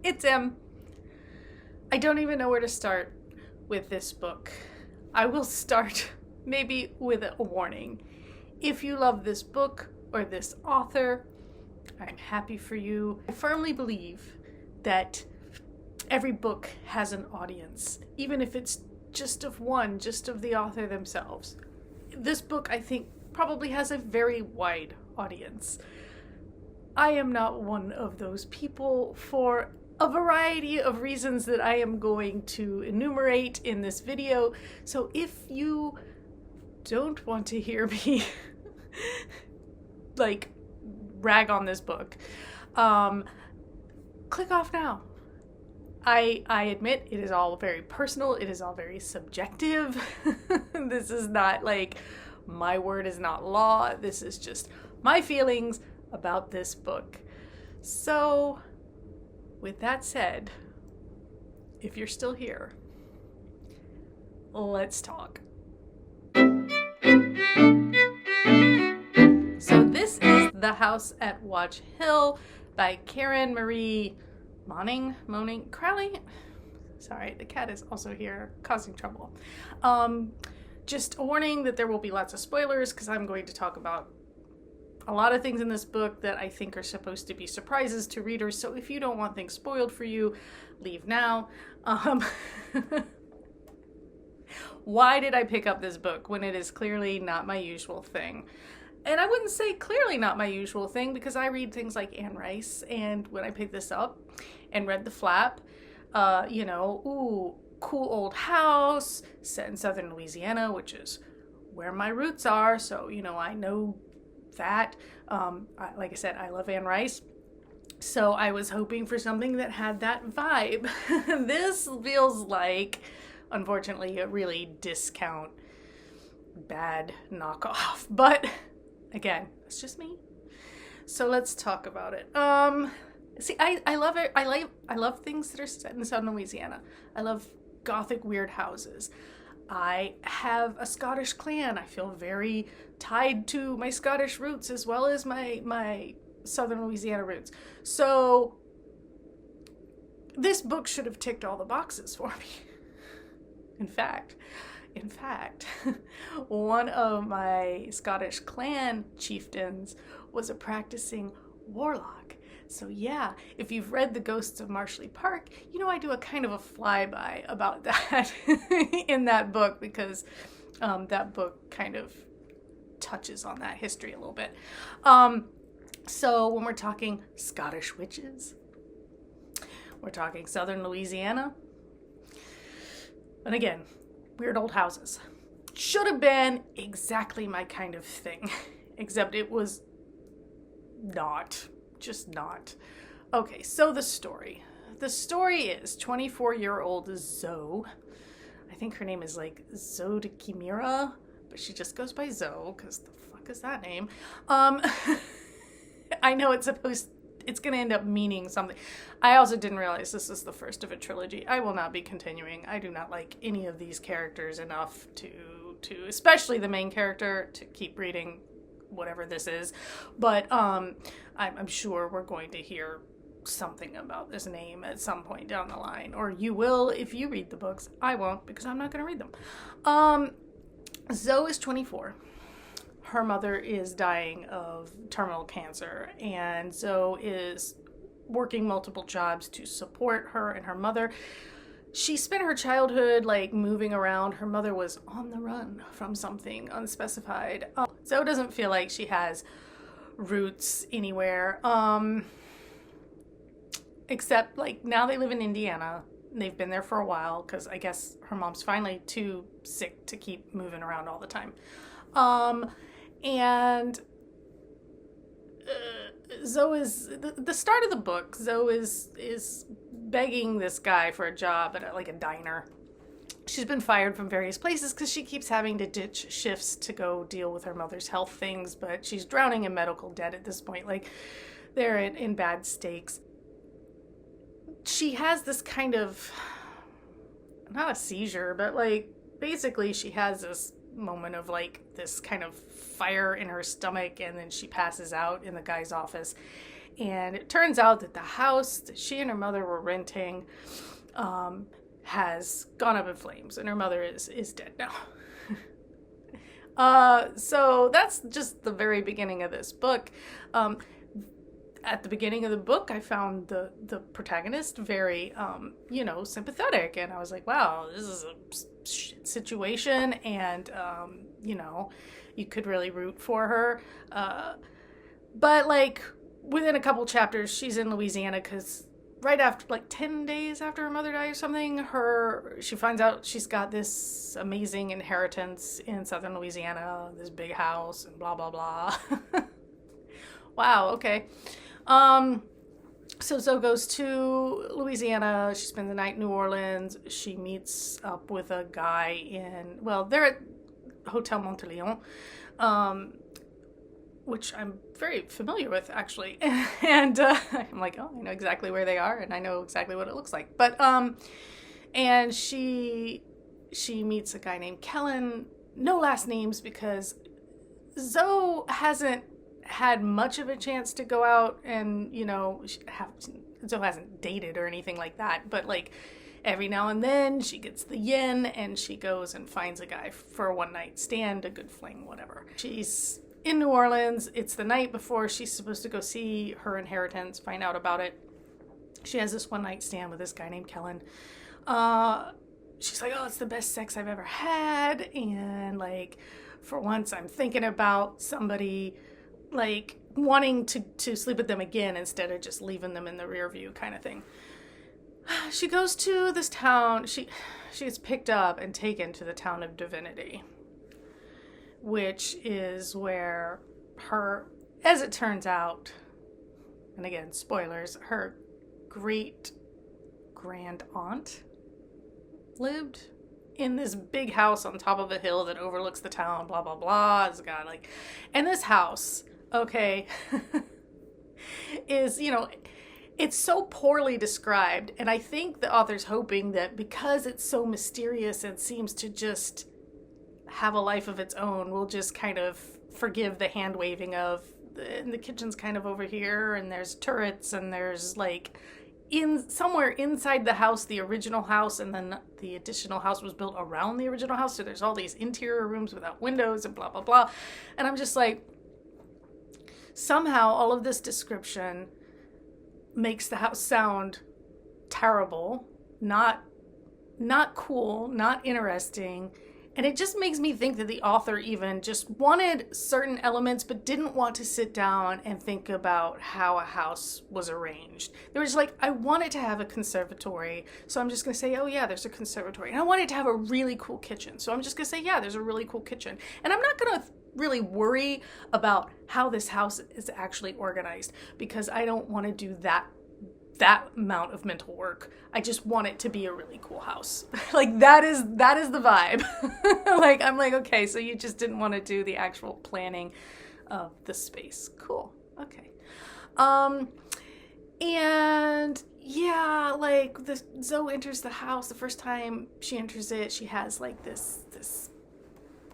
It's I don't even know where to start with this book. I will start maybe with a warning. If you love this book or this author, I'm happy for you. I firmly believe that every book has an audience, even if it's just of the author themselves. This book, I think, probably has a very wide audience. I am not one of those people for a variety of reasons that I am going to enumerate in this video. So if you don't want to hear me like rag on this book, click off now. I admit it is all very personal. It is all very subjective. This is not like, my word is not law. This is just my feelings about this book. So, with that said, if you're still here, let's talk. So this is The House at Watch Hill by Karen Marie Moning, Crowley? Sorry, the cat is also here causing trouble. Just a warning that there will be lots of spoilers because I'm going to talk about a lot of things in this book that I think are supposed to be surprises to readers. So if you don't want things spoiled for you, leave now. Why did I pick up this book when it is clearly not my usual thing? And I wouldn't say clearly not my usual thing because I read things like Anne Rice, and when I picked this up and read the flap, cool old house set in southern Louisiana, which is where my roots are, so, I know that. Like I said, I love Anne Rice, so I was hoping for something that had that vibe. This feels like, unfortunately, a really discount bad knockoff, but again, it's just me. So let's talk about it. See, I love it. I love things that are set in southern Louisiana. I love gothic weird houses. I have a Scottish clan. I feel very tied to my Scottish roots as well as my southern Louisiana roots. So this book should have ticked all the boxes for me. In fact, one of my Scottish clan chieftains was a practicing warlock. So yeah, if you've read The Ghosts of Marshley Park, I do a kind of a flyby about that in that book because that book kind of touches on that history a little bit. So when we're talking Scottish witches, we're talking southern Louisiana, and again, weird old houses. Should have been exactly my kind of thing, except it was not. Just not. Okay, so the story. The story is 24-year-old Zoe. I think her name is like Zoe de Chimera, but she just goes by Zoe, because the fuck is that name? I know it's going to end up meaning something. I also didn't realize this is the first of a trilogy. I will not be continuing. I do not like any of these characters enough to especially the main character, to keep reading whatever this is. But I'm sure we're going to hear something about this name at some point down the line. Or you will if you read the books. I won't because I'm not going to read them. Zoe is 24. Her mother is dying of terminal cancer, and Zoe is working multiple jobs to support her and her mother. She spent her childhood moving around. Her mother was on the run from something unspecified. Zoe doesn't feel like she has roots anywhere. Except now they live in Indiana. They've been there for a while because I guess her mom's finally too sick to keep moving around all the time. And Zoe is the start of the book. Zoe is begging this guy for a job at a diner. She's been fired from various places because she keeps having to ditch shifts to go deal with her mother's health things, but she's drowning in medical debt at this point. They're in bad stakes. She has this kind of, not a seizure, but basically she has this moment of this kind of fire in her stomach, and then she passes out in the guy's office. And it turns out that the house that she and her mother were renting has gone up in flames, and her mother is dead now. So that's just the very beginning of this book. At the beginning of the book, I found the protagonist very, sympathetic. And I was like, wow, this is a shit situation. And, you could really root for her. But, like, within a couple chapters, she's in Louisiana because right after, like 10 days after her mother died or something, she finds out she's got this amazing inheritance in southern Louisiana, this big house, and blah, blah, blah. Wow, okay. So Zoe goes to Louisiana. She spends the night in New Orleans. She meets up with a guy they're at Hotel Monteleone, which I'm very familiar with, actually. And I'm like, oh, I know exactly where they are, and I know exactly what it looks like. But and she meets a guy named Kellen. No last names because Zoe hasn't had much of a chance to go out and, Zoe hasn't dated or anything like that, but like every now and then she gets the yen and she goes and finds a guy for a one night stand, a good fling, whatever. She's in New Orleans. It's the night before she's supposed to go see her inheritance, find out about it. She has this one night stand with this guy named Kellen. She's like, oh, it's the best sex I've ever had. And like, for once I'm thinking about somebody like wanting to sleep with them again instead of just leaving them in the rear view kind of thing. She goes to this town. She gets picked up and taken to the town of Divinity, which is where as it turns out, and again, spoilers, her great grand aunt lived in this big house on top of a hill that overlooks the town, blah, blah, blah. It's got and this house, okay, is, it's so poorly described. And I think the author's hoping that because it's so mysterious and seems to just have a life of its own, we'll just kind of forgive the hand waving of, and the kitchen's kind of over here, and there's turrets, and there's like somewhere inside the house, the original house, and then the additional house was built around the original house. So there's all these interior rooms without windows and blah, blah, blah. And I'm just like, somehow all of this description makes the house sound terrible, not cool, not interesting. And it just makes me think that the author even just wanted certain elements but didn't want to sit down and think about how a house was arranged. They were just like, I want it to have a conservatory, so I'm just going to say, oh yeah, there's a conservatory. And I want it to have a really cool kitchen, so I'm just going to say, yeah, there's a really cool kitchen. And I'm not going to really worry about how this house is actually organized because I don't want to do that amount of mental work. I just want it to be a really cool house. Like that is the vibe. Like I'm like, okay, so you just didn't want to do the actual planning of the space. Cool. Okay. And yeah, like Zoe enters the house. The first time she enters it, she has like this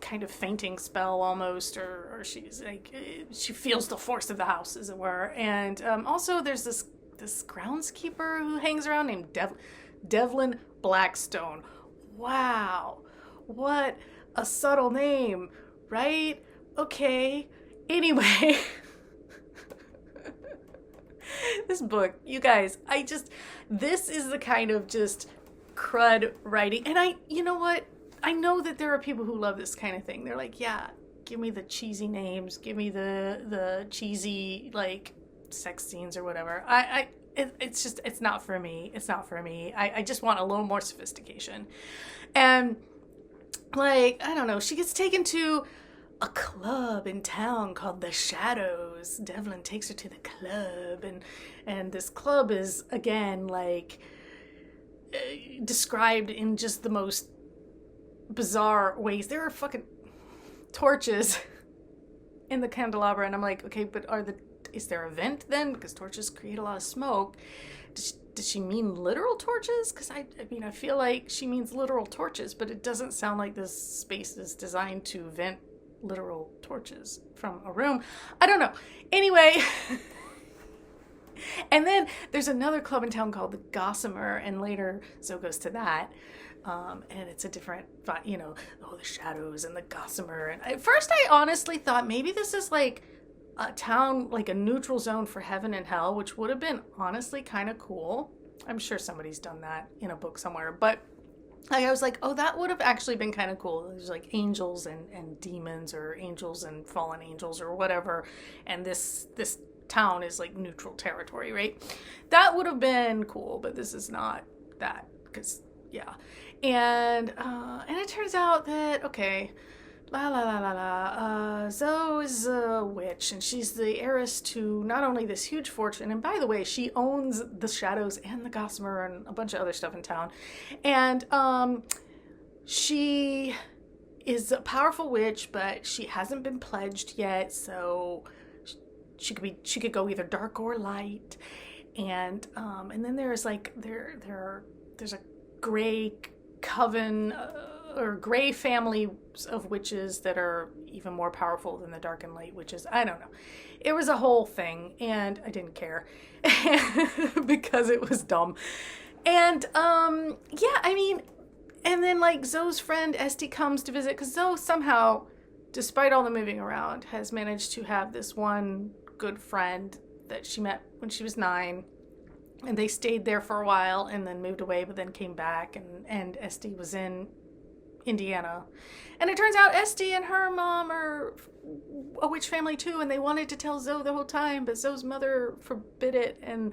kind of fainting spell almost, or she's like, she feels the force of the house, as it were. And also there's this groundskeeper who hangs around named Devlin Blackstone. Wow, what a subtle name, right? Okay, anyway. This book, you guys, this is the kind of just crud writing. And you know what? I know that there are people who love this kind of thing. They're like, yeah, give me the cheesy names, give me the cheesy, like, sex scenes or whatever. It's not for me. It's not for me. I just want a little more sophistication. And, like, I don't know, she gets taken to a club in town called The Shadows. Devlin takes her to the club, and this club is, again, like, described in just the most bizarre ways. There are fucking torches in the candelabra, and I'm like, okay, but is there a vent then? Because torches create a lot of smoke. Does she mean literal torches? Because I feel like she means literal torches, but it doesn't sound like this space is designed to vent literal torches from a room. I don't know. Anyway, And then there's another club in town called the Gossamer, and later Zoe goes to that. And it's a different, the shadows and the Gossamer. And at first I honestly thought maybe this is like a town, like a neutral zone for heaven and hell, which would have been honestly kind of cool. I'm sure somebody's done that in a book somewhere, but I was like, oh, that would have actually been kind of cool. There's like angels and demons, or angels and fallen angels, or whatever. And this town is like neutral territory, right? That would have been cool, but this is not that, because yeah. And it turns out that, okay, Zoe is a witch, and she's the heiress to not only this huge fortune, and by the way, she owns the shadows and the Gossamer and a bunch of other stuff in town. And she is a powerful witch, but she hasn't been pledged yet, so she could go either dark or light. And then there's like there's a gray coven or gray family of witches that are even more powerful than the dark and light witches. I don't know. It was a whole thing, and I didn't care because it was dumb. And and then like Zoe's friend Esty comes to visit, because Zoe somehow, despite all the moving around, has managed to have this one good friend that she met when she was 9. And they stayed there for a while and then moved away, but then came back, and Esty was in Indiana. And it turns out Esty and her mom are a witch family too, and they wanted to tell Zoe the whole time, but Zoe's mother forbid it, and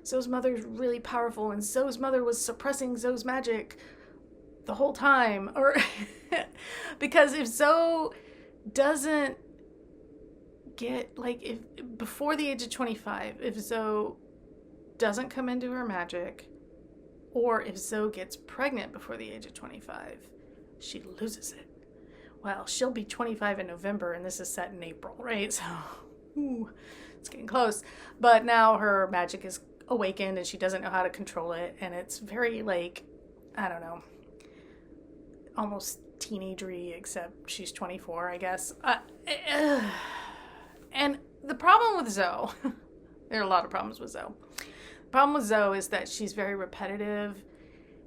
Zoe's mother's really powerful, and Zoe's mother was suppressing Zoe's magic the whole time. Or because if Zoe doesn't get, like, if before the age of 25, if Zoe doesn't come into her magic, or if Zoe gets pregnant before the age of 25, she loses it. Well, she'll be 25 in November, and this is set in April, right? So, it's getting close. But now her magic is awakened, and she doesn't know how to control it, and it's very, like, I don't know, almost teenagery, except she's 24, I guess. And the problem with Zoe, there are a lot of problems with Zoe. The problem with Zoe is that she's very repetitive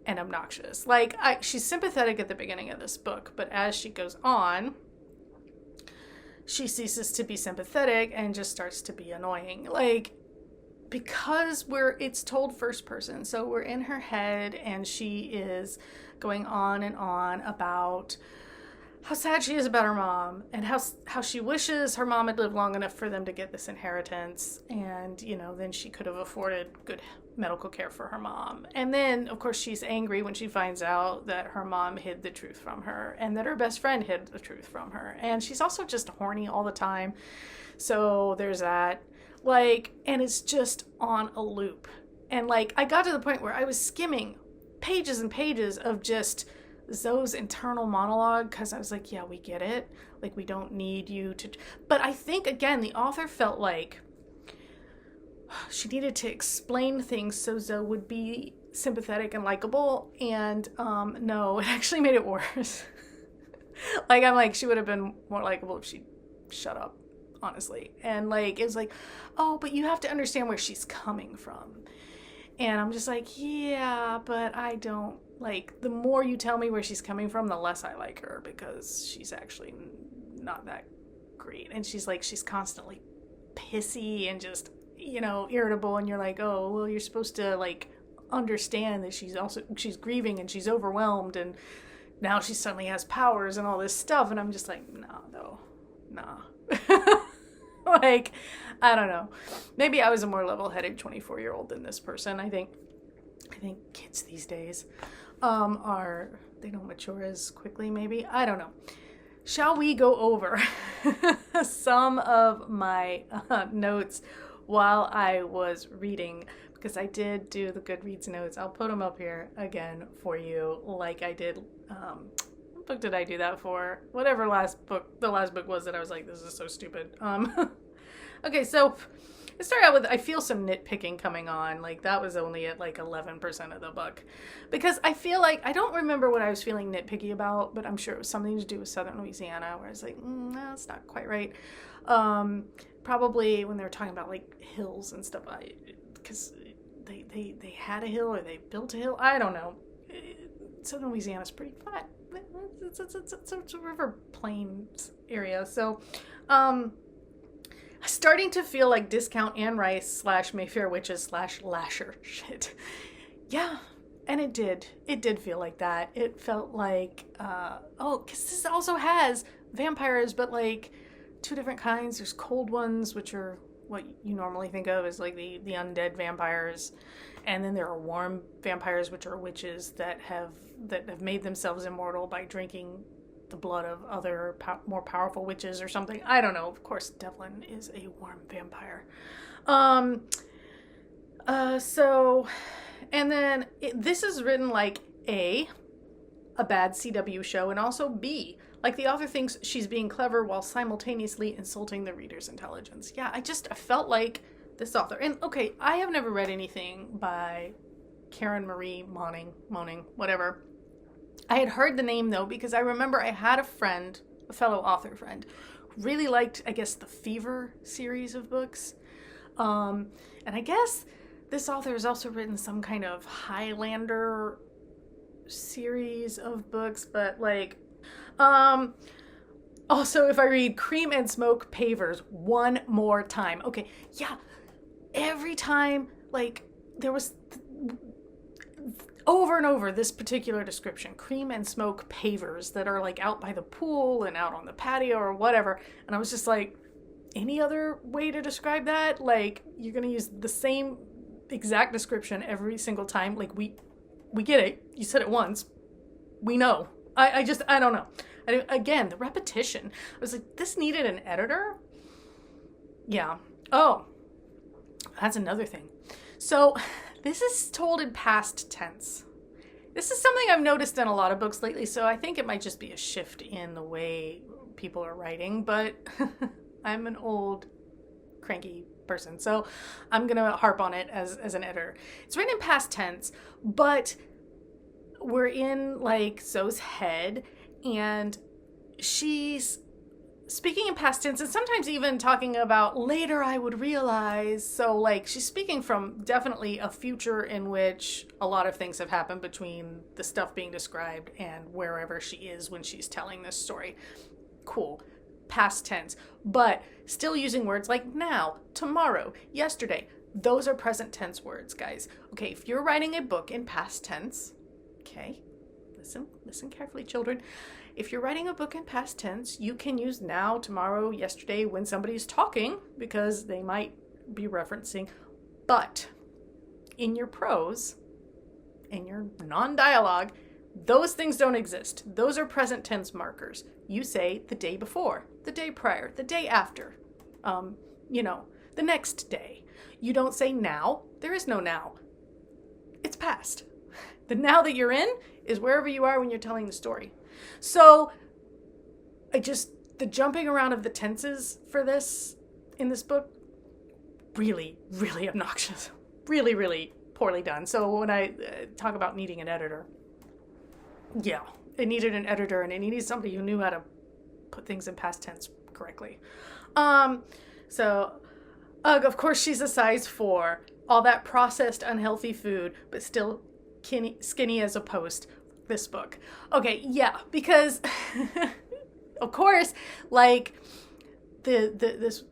and obnoxious. Like, she's sympathetic at the beginning of this book, but as she goes on, she ceases to be sympathetic and just starts to be annoying. Like, because it's told first person, so we're in her head, and she is going on and on about how sad she is about her mom, and how she wishes her mom had lived long enough for them to get this inheritance, and then she could have afforded good medical care for her mom. And then of course she's angry when she finds out that her mom hid the truth from her, and that her best friend hid the truth from her. And she's also just horny all the time, so there's that. Like, and it's just on a loop. And like, I got to the point where I was skimming pages and pages of just Zoe's internal monologue, because I was like, yeah, we get it. Like, we don't need you to. But I think, again, the author felt like she needed to explain things so Zoe would be sympathetic and likable. And no, it actually made it worse. Like, I'm like, she would have been more likable if she'd shut up, honestly. And like, it was like, oh, but you have to understand where she's coming from. And I'm just like, yeah, but I don't. Like, the more you tell me where she's coming from, the less I like her, because she's actually not that great. And she's constantly pissy and just, irritable. And you're like, oh, well, you're supposed to, like, understand that she's grieving and she's overwhelmed, and now she suddenly has powers and all this stuff. And I'm just like, nah. Like, I don't know. Maybe I was a more level-headed 24-year-old than this person. I think kids these days they don't mature as quickly, maybe. I don't know. Shall we go over some of my notes while I was reading? Because I did do the Goodreads notes. I'll put them up here again for you, like I did. What book did I do that for? Whatever the last book was that I was like, this is so stupid. Okay, so it started out with, I feel some nitpicking coming on. Like, that was only at like 11% of the book. Because I feel like, I don't remember what I was feeling nitpicky about, but I'm sure it was something to do with Southern Louisiana, where I was like, no, that's not quite right. Probably when they were talking about like hills and stuff, because they had a hill or they built a hill. I don't know. Southern Louisiana's pretty flat. It's a river plains area. So, starting to feel like discount Anne Rice / Mayfair Witches / Lasher shit. Yeah, and it did. It did feel like that. It felt like, because this also has vampires, but like 2 different kinds. There's cold ones, which are what you normally think of as like the undead vampires. And then there are warm vampires, which are witches that have made themselves immortal by drinking the blood of other more powerful witches or something. I don't know. Of course, Devlin is a warm vampire. And then this is written like A bad CW show, and also B, like the author thinks she's being clever while simultaneously insulting the reader's intelligence. Yeah, I felt like this author. And okay, I have never read anything by Karen Marie Moning, whatever. I had heard the name though, because I remember I had a fellow author friend, who really liked, I guess, the Fever series of books. And I guess this author has also written some kind of Highlander series of books, but like, also if I read Cream and Smoke Pavers one more time. Okay, yeah. Every time, like, there was over and over this particular description, cream and smoke pavers that are like out by the pool and out on the patio or whatever. And I was just like, any other way to describe that? Like, you're going to use the same exact description every single time. Like, we get it. You said it once. We know. I don't know. Again, the repetition. I was like, this needed an editor? Yeah. Oh. That's another thing. So this is told in past tense. This is something I've noticed in a lot of books lately, so I think it might just be a shift in the way people are writing, but I'm an old, cranky person, so I'm going to harp on it as an editor. It's written in past tense, but we're in, like, Zoe's head, and she's speaking in past tense, and sometimes even talking about later I would realize. So like she's speaking from definitely a future in which a lot of things have happened between the stuff being described and wherever she is when she's telling this story. Cool. Past tense. But still using words like now, tomorrow, yesterday. Those are present tense words, guys. Okay, if you're writing a book in past tense, okay, listen carefully, children. If you're writing a book in past tense, you can use now, tomorrow, yesterday when somebody's talking, because they might be referencing. But in your prose, in your non-dialogue, those things don't exist. Those are present tense markers. You say the day before, the day prior, the day after, the next day. You don't say now. There is no now. It's past. The now that you're in is wherever you are when you're telling the story. So the jumping around of the tenses for this in this book, really, really obnoxious. Really, really poorly done. So when I talk about needing an editor, yeah, it needed an editor, and it needed somebody who knew how to put things in past tense correctly. Of course she's a size 4, all that processed unhealthy food, but still skinny as a post. This book. Okay, yeah, because of course, like the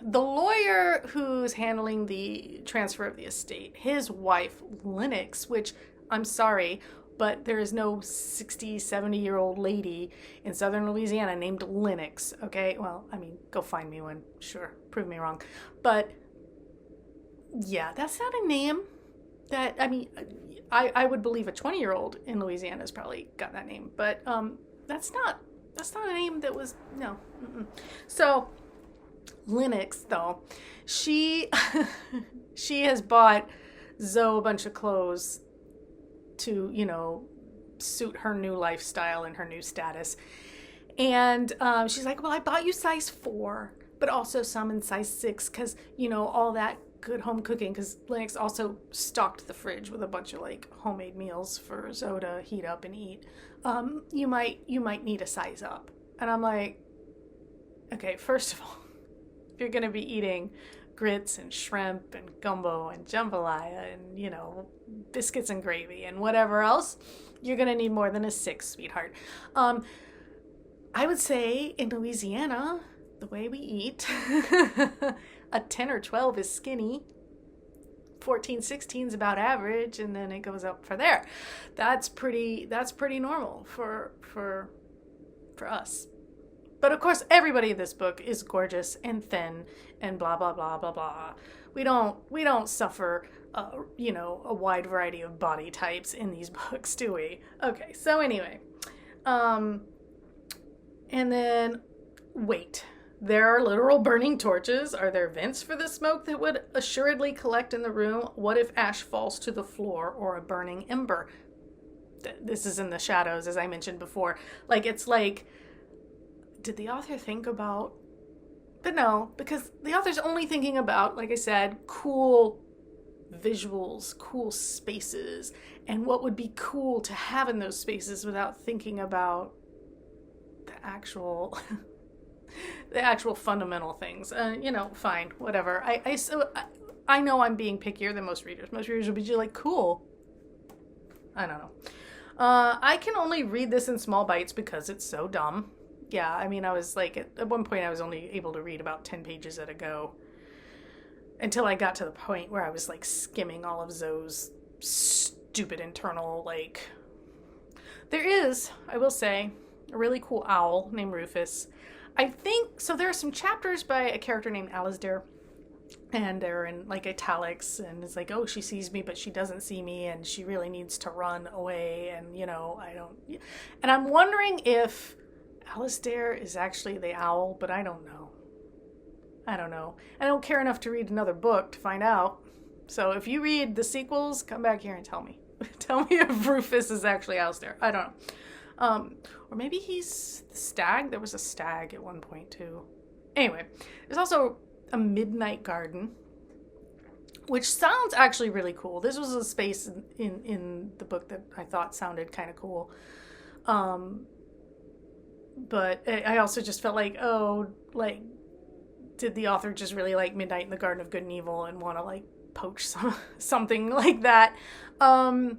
lawyer who's handling the transfer of the estate, his wife Lennox, which I'm sorry, but there is no 60, 70-year-old lady in southern Louisiana named Lennox, okay? Well, I mean, go find me one, sure, prove me wrong. But yeah, that's not a name that, I mean, I would believe a 20-year-old in Louisiana has probably got that name, but that's not a name that was, no. Mm-mm. So Lennox, though, she has bought Zoe a bunch of clothes to, suit her new lifestyle and her new status. And she's like, well, I bought you size 4, but also some in size 6 because, all that good home cooking, because Lennox also stocked the fridge with a bunch of like homemade meals for Zoe to heat up and eat. You might need a size up. And I'm like, okay, first of all, if you're going to be eating grits and shrimp and gumbo and jambalaya and, biscuits and gravy and whatever else, you're going to need more than a 6, sweetheart. I would say in Louisiana, the way we eat, a 10 or 12 is skinny. 14, 16 is about average, and then it goes up for there. That's pretty normal for us. But of course, everybody in this book is gorgeous and thin and blah blah blah blah blah. We don't suffer a wide variety of body types in these books, do we? Okay, so anyway, and then wait. There are literal burning torches. Are there vents for the smoke that would assuredly collect in the room? What if ash falls to the floor or a burning ember? This is in the shadows, as I mentioned before. It's like, did the author think about... But no, because the author's only thinking about, like I said, cool visuals, cool spaces, and what would be cool to have in those spaces without thinking about the actual... the actual fundamental things. Fine, whatever. I know I'm being pickier than most readers. Most readers will be just like, cool. I don't know. I can only read this in small bites because it's so dumb. Yeah, I mean, I was like, at one point I was only able to read about 10 pages at a go until I got to the point where I was like skimming all of Zoe's stupid internal, there is, I will say, a really cool owl named Rufus. I think, so there are some chapters by a character named Alasdair, and they're in italics, and it's like, oh, she sees me, but she doesn't see me, and she really needs to run away, and and I'm wondering if Alasdair is actually the owl, but I don't know. I don't care enough to read another book to find out. So if you read the sequels, come back here and tell me. Tell me if Rufus is actually Alasdair. I don't know. Or maybe he's the stag. There was a stag at one point, too. Anyway, there's also a midnight garden, which sounds actually really cool. This was a space in the book that I thought sounded kind of cool. But I also just felt like, did the author just really like Midnight in the Garden of Good and Evil and want to, poach something like that? And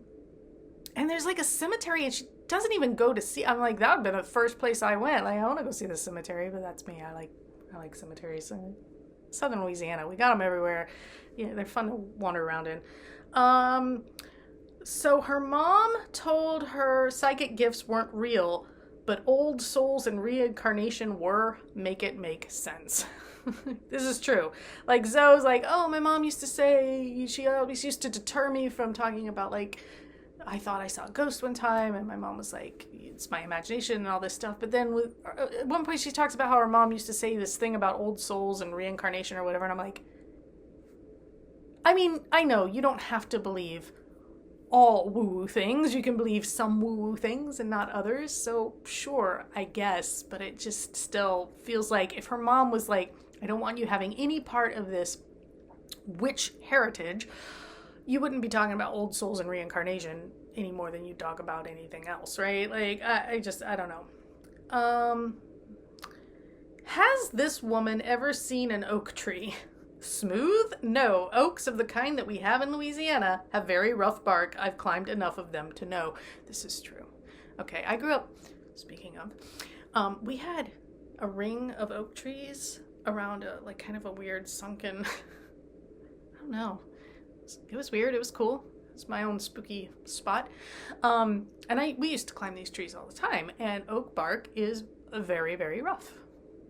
there's, a cemetery, and she doesn't even go to see. I'm like, that would have been the first place I went. I want to go see the cemetery, but that's me. I like cemeteries. Southern Louisiana, we got them everywhere. Yeah, they're fun to wander around in. So her mom told her psychic gifts weren't real, but old souls and reincarnation were. Make it make sense. This is true. Zoe's like, oh, my mom used to say, she always used to deter me from talking about, I thought I saw a ghost one time, and my mom was like, it's my imagination and all this stuff. But then at one point she talks about how her mom used to say this thing about old souls and reincarnation or whatever, and I'm like, I mean, I know you don't have to believe all woo-woo things. You can believe some woo-woo things and not others. So sure, I guess, but it just still feels like if her mom was like, I don't want you having any part of this witch heritage, you wouldn't be talking about old souls and reincarnation any more than you talk about anything else, right? I don't know. Has this woman ever seen an oak tree? Smooth? No. Oaks of the kind that we have in Louisiana have very rough bark. I've climbed enough of them to know this is true. Okay, I grew up, speaking of, we had a ring of oak trees around kind of a weird sunken, I don't know. It was weird. It was cool. It's my own spooky spot. And we used to climb these trees all the time, and oak bark is very, very rough.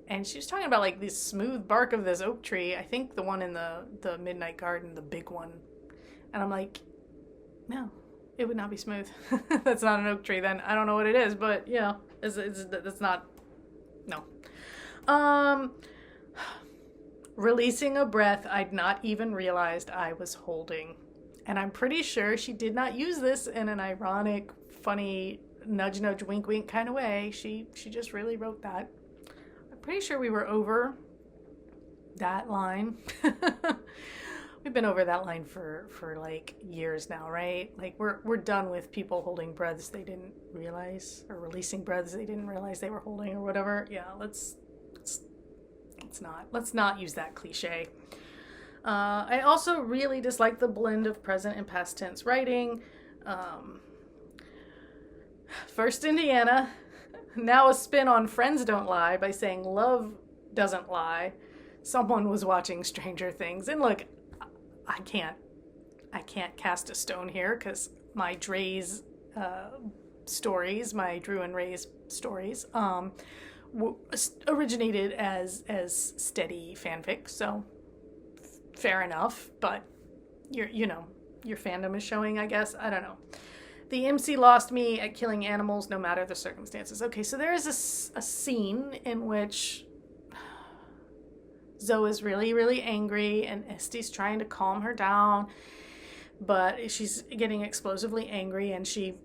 And she was talking about this smooth bark of this oak tree. I think the one in the Midnight Garden, the big one. And I'm like, no, it would not be smooth. That's not an oak tree then. I don't know what it is, but yeah, it's not, no. Releasing a breath I'd not even realized I was holding. And I'm pretty sure she did not use this in an ironic, funny, nudge, nudge, wink, wink kind of way. She just really wrote that. I'm pretty sure we were over that line. We've been over that line for years now, right? We're done with people holding breaths they didn't realize, or releasing breaths they didn't realize they were holding, or whatever. Yeah, let's not use that cliche. I also really dislike the blend of present and past tense writing. First Indiana, now a spin on Friends Don't Lie by saying love doesn't lie. Someone was watching Stranger Things. And look, I can't cast a stone here because my Dre's stories, my Drew and Ray's stories, originated as steady fanfic. So fair enough, but your fandom is showing, I guess. I don't know. The MC lost me at killing animals no matter the circumstances. Okay, so there is a scene in which Zoe is really, really angry and Estee's trying to calm her down, but she's getting explosively angry and she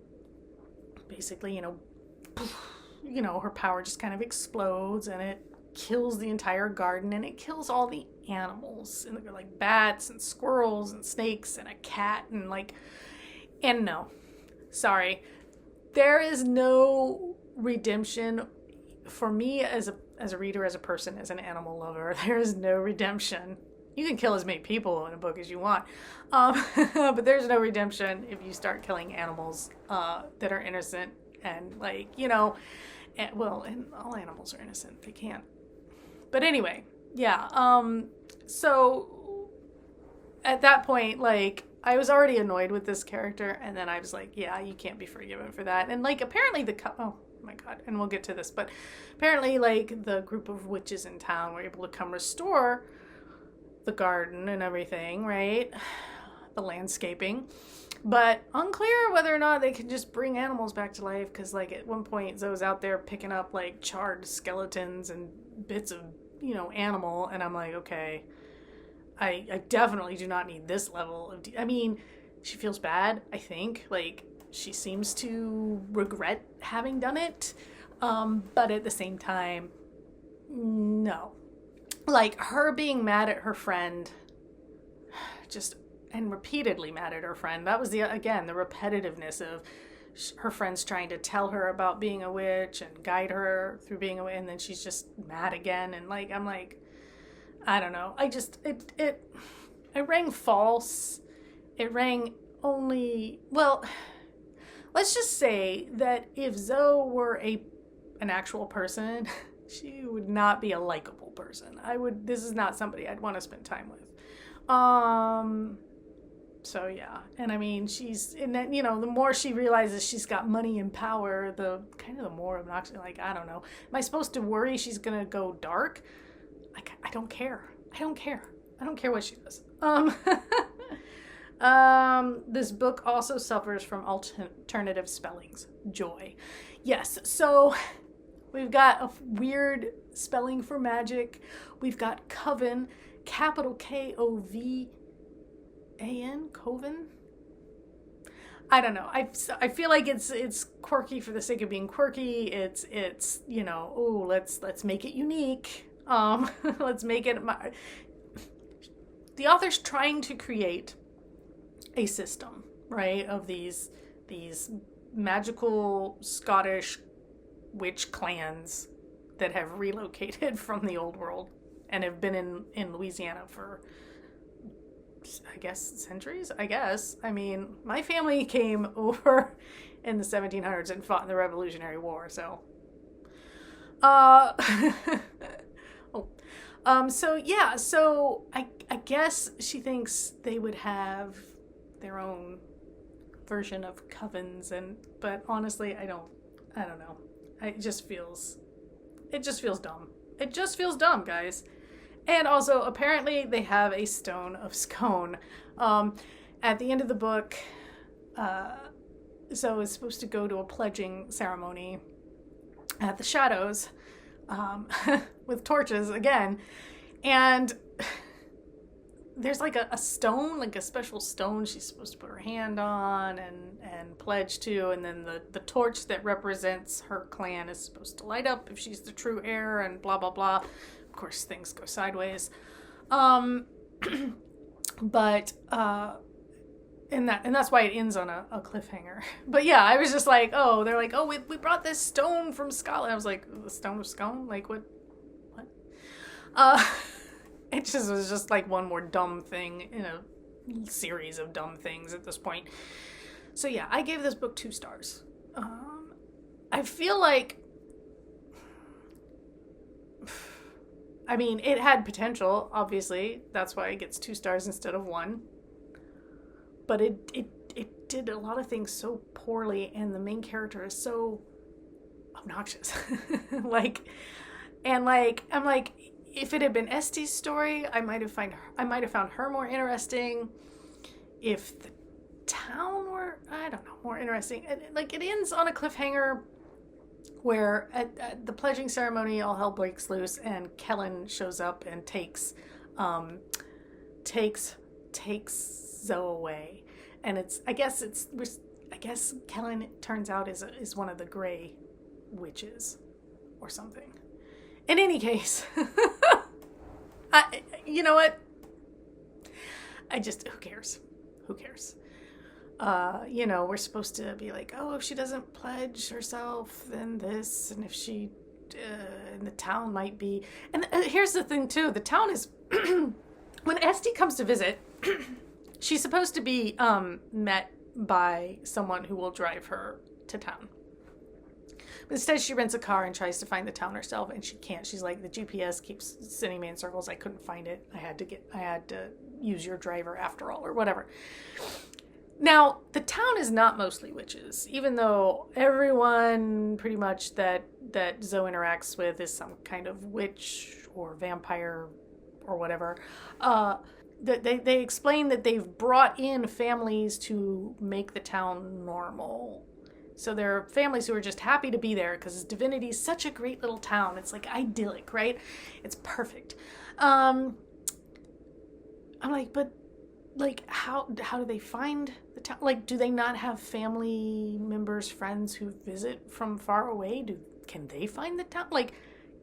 basically, her power just kind of explodes and it kills the entire garden and it kills all the animals. And they're like bats and squirrels and snakes and a cat and no. Sorry. There is no redemption for me as a reader, as a person, as an animal lover. There is no redemption. You can kill as many people in a book as you want. But there's no redemption if you start killing animals that are innocent and and all animals are innocent. They can't. But anyway, yeah. So at that point, I was already annoyed with this character, and then I was like, yeah, you can't be forgiven for that. And apparently oh my god, and we'll get to this, but apparently the group of witches in town were able to come restore the garden and everything, right? The landscaping. But unclear whether or not they can just bring animals back to life, because at one point Zoe's out there picking up charred skeletons and bits of animal, and I'm like, okay, I definitely do not need this level of she feels bad, I think, she seems to regret having done it, but at the same time, no. Her being mad at her friend, and repeatedly mad at her friend, that was the repetitiveness of her friends trying to tell her about being a witch and guide her through being a witch, and then she's just mad again, and I'm like, I don't know, it rang false. It rang only, well, let's just say that if Zoe were an actual person, she would not be a likable person. This is not somebody I'd want to spend time with. So yeah. And she's, and then, the more she realizes she's got money and power, the more obnoxious, I don't know. Am I supposed to worry she's going to go dark? I don't care. I don't care what she does. This book also suffers from alternative spellings. Joy. Yes. So we've got a weird spelling for magic. We've got coven, capital Kovan, Coven. I don't know. I feel like it's quirky for the sake of being quirky. It's let's make it unique. Let's make it. The author's trying to create a system, right, of these magical Scottish witch clans that have relocated from the old world and have been in Louisiana for, I guess, centuries, I guess. My family came over in the 1700s and fought in the Revolutionary War, so. So I guess she thinks they would have their own version of covens, but honestly, I don't know. It just feels dumb. It just feels dumb, guys. And also, apparently, they have a stone of scone. At the end of the book, Zoe is supposed to go to a pledging ceremony at the Shadows, with torches again, and there's a stone, a special stone she's supposed to put her hand on and pledge to, and then the torch that represents her clan is supposed to light up if she's the true heir, and blah blah blah. Of course, things go sideways, but and that's why it ends on a cliffhanger. But yeah, I was just like, oh, they're like, oh, we brought this stone from Scotland. I was like, the stone of scone? What? It just was just like one more dumb thing in a series of dumb things at this point. So yeah, I gave this book 2 stars. I feel like, I mean, it had potential, obviously. That's why it gets 2 stars instead of 1. But it did a lot of things so poorly, and the main character is so obnoxious. I'm like, if it had been Estee's story, I might have found her more interesting. If the town were, I don't know, more interesting. Like, it ends on a cliffhanger where at the pledging ceremony, all hell breaks loose, and Kellen shows up and takes Zoe away, and I guess Kellen, it turns out, is one of the gray witches or something. In any case, you know what? Who cares? Who cares? We're supposed to be like, oh, if she doesn't pledge herself, then this, and if she, and the town might be. And here's the thing, too. The town is, when Esty comes to visit, she's supposed to be met by someone who will drive her to town. But instead, she rents a car and tries to find the town herself, and she can't. She's like, the GPS keeps sending me in circles. I couldn't find it. I had to use your driver after all, or whatever. Now, the town is not mostly witches, even though everyone pretty much that Zoe interacts with is some kind of witch or vampire or whatever. They explain that they've brought in families to make the town normal. So there are families who are just happy to be there because Divinity is such a great little town. It's like idyllic, right? It's perfect. I'm like, but like, how do they find the town? Like, do they not have family members, friends who visit from far away? Can they find the town? Like,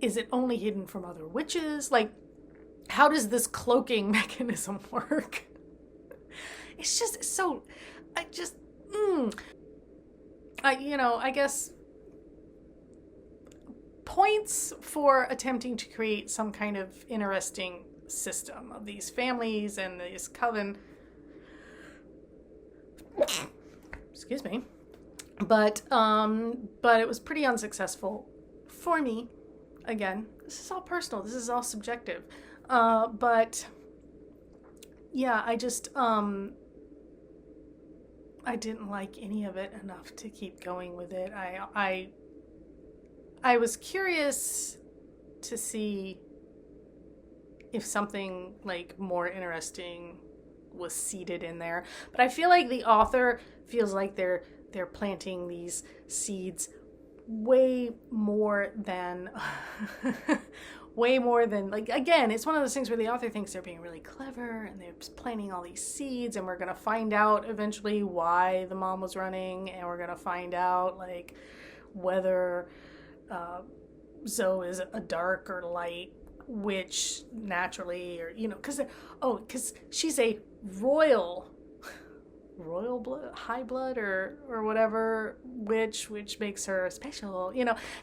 is it only hidden from other witches? Like, how does this cloaking mechanism work? It's just so, I guess points for attempting to create some kind of interesting system of these families and this coven. Excuse me. But it was pretty unsuccessful for me. Again, this is all personal. This is all subjective. But yeah, I didn't like any of it enough to keep going with it. I was curious to see if something like more interesting was seeded in there, but I feel like the author feels like they're planting these seeds way more than like, again, it's one of those things where the author thinks they're being really clever and they're planting all these seeds, and we're going to find out eventually why the mom was running, and we're going to find out like whether Zoe is a dark or light witch naturally, or because she's a royal blood, high blood, or whatever witch, which makes her special.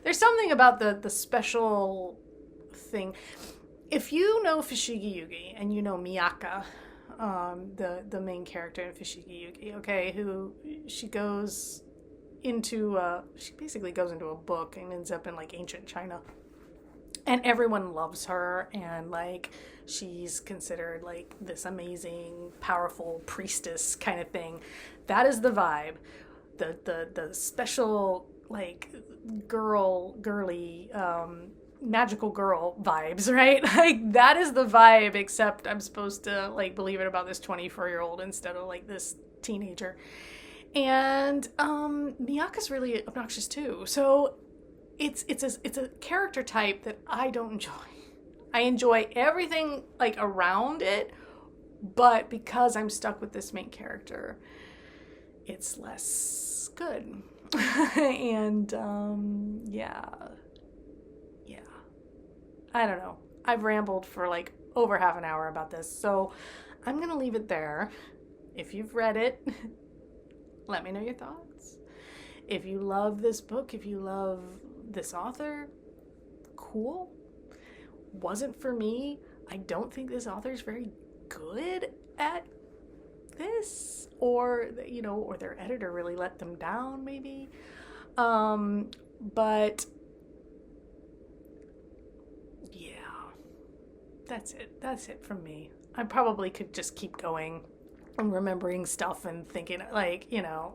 There's something about the special thing. If you know Fushigi Yugi and you know Miyaka, the main character in Fushigi Yugi, okay, who she basically goes into a book and ends up in like ancient China. And everyone loves her, and like she's considered like this amazing, powerful priestess kind of thing. That is the vibe. The special like girly magical girl vibes, right? Like that is the vibe, except I'm supposed to like believe it about this 24-year-old instead of like this teenager. And Miyaka's really obnoxious too. So it's a character type that I don't enjoy. I enjoy everything like around it, but because I'm stuck with this main character, it's less good. And yeah. I don't know. I've rambled for like over half an hour about this, so I'm going to leave it there. If you've read it, let me know your thoughts. If you love this book, if you love this author, cool. Wasn't for me. I don't think this author is very good at this, or or their editor really let them down, maybe. But yeah, that's it from me. I probably could just keep going and remembering stuff and thinking, like, yeah.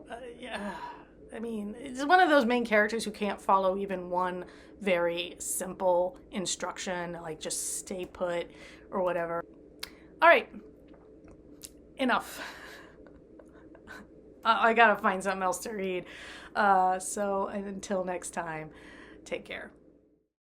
I mean, it's one of those main characters who can't follow even one very simple instruction, like just stay put or whatever. All right, enough. I gotta find something else to read. So until next time, take care.